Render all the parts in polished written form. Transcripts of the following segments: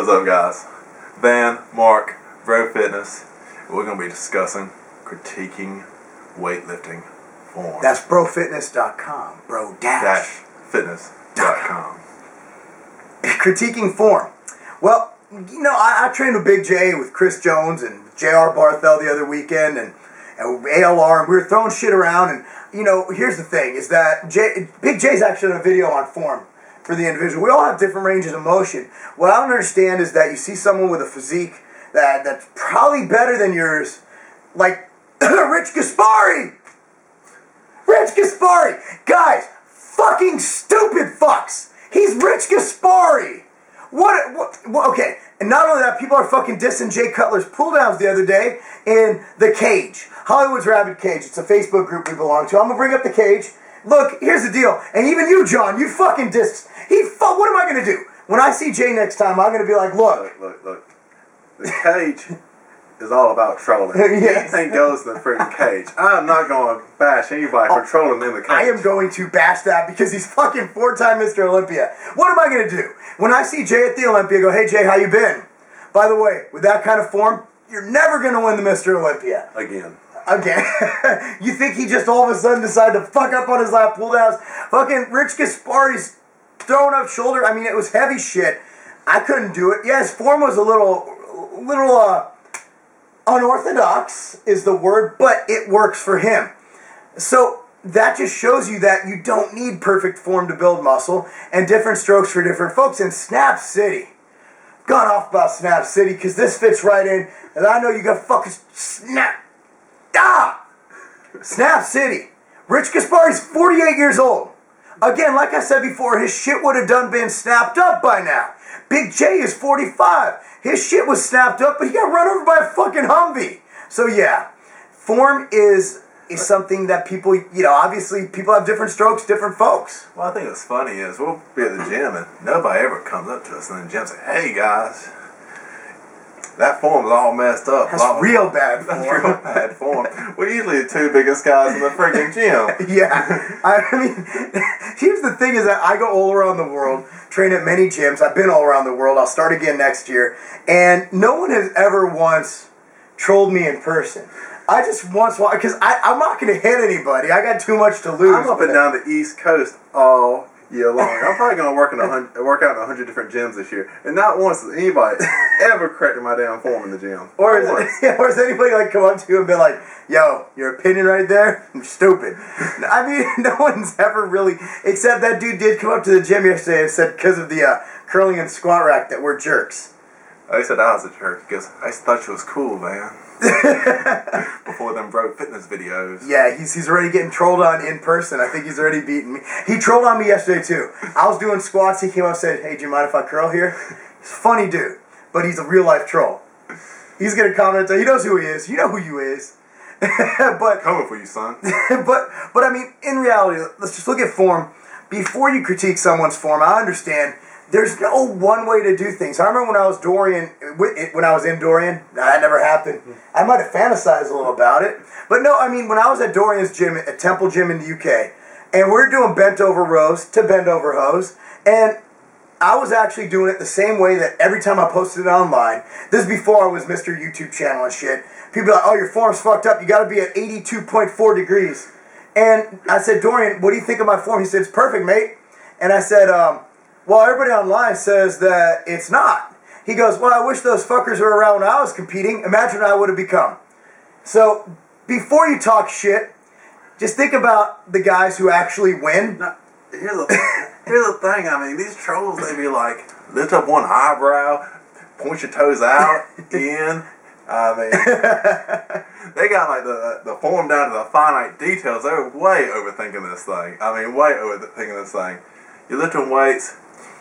What's up, guys? Van, Marc, Bro Fitness. We're going to be discussing critiquing weightlifting form. That's brofitness.com. Bro-fitness.com. Critiquing form. Well, you know, I trained with Big J, with Chris Jones and J.R. Barthel the other weekend, and ALR, and we were throwing shit around. And, you know, here's the thing, is that Big J's actually in a video on form for the individual. We all have different ranges of motion. What I don't understand is that you see someone with a physique that's probably better than yours, like Rich Gaspari! Rich Gaspari! Guys, fucking stupid fucks! He's Rich Gaspari! What, okay, and not only that, people are fucking dissing Jay Cutler's pull downs the other day in The Cage. Hollywood's Rabid Cage. It's a Facebook group we belong to. I'm gonna bring up The Cage. Look, here's the deal. And even you, John, you fucking dissed. What am I gonna do? When I see Jay next time, I'm gonna be like, look. Look. The Cage is all about trolling. Yes. Anything goes in the freaking cage. I'm not going to bash anybody for trolling in the cage. I am going to bash that because he's fucking 4-time Mr. Olympia. What am I going to do? When I see Jay at the Olympia, I go, hey Jay, how you been? By the way, with that kind of form, you're never going to win the Mr. Olympia. Again. You think he just all of a sudden decided to fuck up on his lap pull downs? Fucking Rich Gaspari's throwing up shoulder. I mean, it was heavy shit. I couldn't do it. Yeah, his form was a little unorthodox is the word, but it works for him. So that just shows you that you don't need perfect form to build muscle, and different strokes for different folks. And Snap City, gone off about Snap City because this fits right in, and I know you got fucking Snap City. Rich Gaspari's 48 years old. Again, like I said before, his shit would have been snapped up by now. Big J is 45. His shit was snapped up, but he got run over by a fucking Humvee. So yeah, form is something that people, you know, obviously people have different strokes, different folks. Well, I think what's funny is we'll be at the gym and nobody ever comes up to us in the gym and say, hey guys, that form is all messed up. That's real bad form. That's real bad form. We're usually the two biggest guys in the freaking gym. Yeah. I mean, here's the thing is that I go all around the world, train at many gyms. I've been all around the world. I'll start again next year. And no one has ever once trolled me in person. I just once, because I'm not going to hit anybody. I got too much to lose. I'm up and down the East Coast all year long. I'm probably going to work out in 100 different gyms this year, and not once has anybody ever corrected my damn form in the gym. Or has anybody like come up to you and been like, yo, your opinion right there? You're stupid. I mean, no one's ever really, except that dude did come up to the gym yesterday and said because of the curling and squat rack that we're jerks. I said I was a jerk because I thought you was cool, man. Before them Bro Fitness videos. Yeah, he's already getting trolled on in person. I think he's already beaten me. He trolled on me yesterday too. I was doing squats. He came up and said, hey, do you mind if I curl here? He's a funny dude, but he's a real life troll. He's going to comment. He knows who he is. You know who you is. But coming for you, son. but I mean, in reality, let's just look at form. Before you critique someone's form, I understand there's no one way to do things. I remember when I was in Dorian, that never happened. I might have fantasized a little about it. But no, I mean, when I was at Dorian's gym, at Temple Gym in the UK, and we were doing bent over rows to bend over hose, and I was actually doing it the same way that every time I posted it online, this is before I was Mr. YouTube channel and shit, people be like, oh, your form's fucked up, you gotta be at 82.4 degrees. And I said, Dorian, what do you think of my form? He said, it's perfect, mate. And I said, well, everybody online says that it's not. He goes, well, I wish those fuckers were around when I was competing. Imagine what I would have become. So, before you talk shit, just think about the guys who actually win. Now, here's the thing. I mean, these trolls, they be like, lift up one eyebrow, point your toes out, in. I mean, they got like the form down to the finite details. They're way overthinking this thing. I mean, way overthinking this thing. You're lifting weights.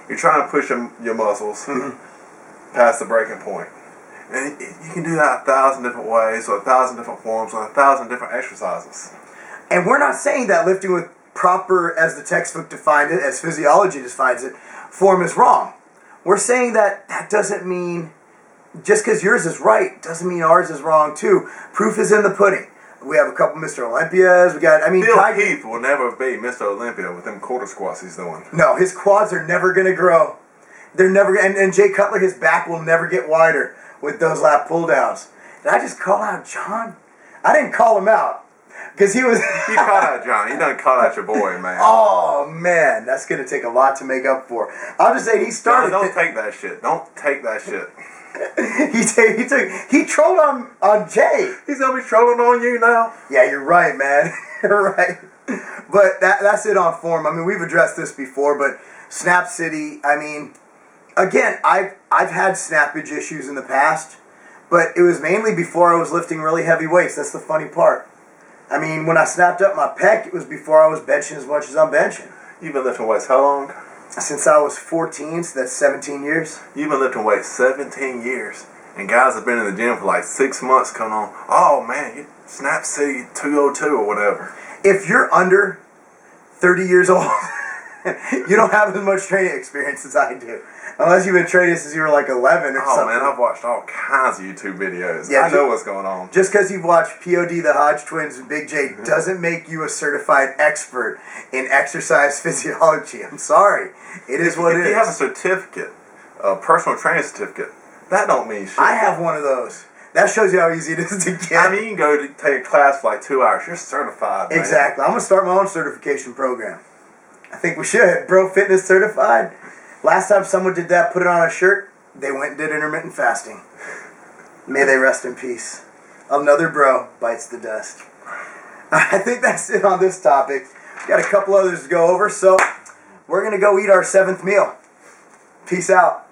You're trying to push your muscles past the breaking point. And you can do that 1,000 different ways, or 1,000 different forms, or 1,000 different exercises. And we're not saying that lifting with proper, as the textbook defined it, as physiology defines it, form is wrong. We're saying that doesn't mean, just because yours is right, doesn't mean ours is wrong too. Proof is in the pudding. We have a couple Mr. Olympias. Bill Heath will never be Mr. Olympia with them quarter squats he's doing. No, his quads are never going to grow. They're never, and Jay Cutler, his back will never get wider with those lat pull downs. Did I just call out John? I didn't call him out because he was. You called out John. You done called out your boy, man. Oh man, that's gonna take a lot to make up for. I'll just say he started. John, don't take that shit. Don't take that shit. He trolled on Jay. He's gonna be trolling on you now. Yeah, you're right, man. You're right. But that's it on form. I mean, we've addressed this before, but Snap City. I mean, again, I've had snappage issues in the past, but it was mainly before I was lifting really heavy weights. That's the funny part. I mean, when I snapped up my pec, it was before I was benching as much as I'm benching. You've been lifting weights how long? Since I was 14, so that's 17 years. You've been lifting weights 17 years. And guys have been in the gym for like 6 months coming on, oh man, you Snap City 202 or whatever. If you're under 30 years old, you don't have as much training experience as I do. Unless you've been training since you were like 11 or something. Oh man, I've watched all kinds of YouTube videos. Yeah, I know what's going on. Just because you've watched POD, the Hodge Twins, and Big J doesn't make you a certified expert in exercise physiology. I'm sorry. It is what it is. If you have a certificate, a personal training certificate, that don't mean shit. I have one of those. That shows you how easy it is to get. I mean, you can go to take a class for like 2 hours. You're certified, man. Exactly. I'm going to start my own certification program. I think we should. Bro Fitness Certified. Last time someone did that, put it on a shirt, they went and did intermittent fasting. May they rest in peace. Another bro bites the dust. I think that's it on this topic. Got a couple others to go over, so we're going to go eat our 7th meal. Peace out.